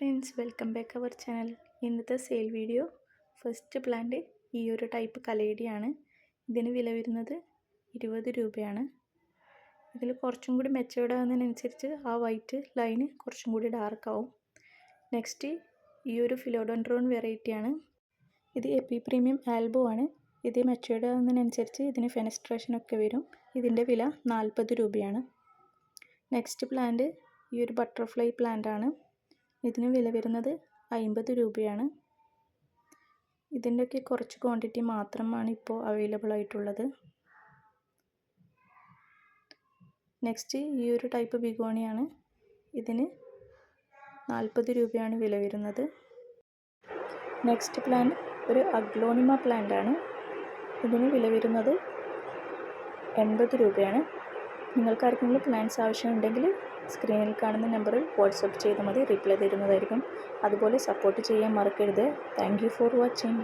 Friends, welcome back our channel. ഇന്നത്തെ sale video first plant ഈ ഒരു ടൈപ്പ് കലേഡിയാണ്. ഇതിന് വില വരുന്നത് 20 രൂപയാണ്. ഇതിൽ കുറച്ചും കൂടി മെച്ചേർഡ് ആകുന്നതിനനുസരിച്ച് ആ വൈറ്റ് ലൈന് കുറച്ചും കൂടി ഡാർക്ക് ആവും. നെക്സ്റ്റ് ഈ ഒരു ഫിലോഡോൺഡ്രോൺ വെറൈറ്റിയാണ്. ഇത് എപ്പി പ്രീമിയം ആൽബോ ആണ്. ഇത് മെച്ചേർഡ് ആകുന്നതിനനുസരിച്ച് ഇതിന് ഫെനസ്ട്രേഷനൊക്കെ വരും. ഇതിൻ്റെ വില 40 രൂപയാണ്. നെക്സ്റ്റ് പ്ലാന്റ് ഈ ഒരു ബട്ടർഫ്ലൈ പ്ലാന്റ് ആണ്. ഇതിന് വില വരുന്നത് 50 രൂപയാണ്. ഇതിൻ്റെയൊക്കെ കുറച്ച് ക്വാണ്ടിറ്റി മാത്രമാണ് ഇപ്പോൾ അവൈലബിൾ ആയിട്ടുള്ളത്. നെക്സ്റ്റ് ഈ ഒരു ടൈപ്പ് ബിഗോണിയാണ്. ഇതിന് 40 രൂപയാണ് വില വരുന്നത്. നെക്സ്റ്റ് പ്ലാന്റ് ഒരു അഗ്ലോണിമ പ്ലാന്റ് ആണ്. ഇതിന് വില വരുന്നത് 80 രൂപയാണ്. നിങ്ങൾക്ക് ആർക്കെങ്കിലും പ്ലാന്റ്സ് ആവശ്യമുണ്ടെങ്കിൽ സ്ക്രീനിൽ കാണുന്ന നമ്പറിൽ വാട്സപ്പ് ചെയ്താൽ മതി, റിപ്ലൈ തരുന്നതായിരിക്കും. അതുപോലെ സപ്പോർട്ട് ചെയ്യാൻ മറക്കരുത്. Thank you for watching.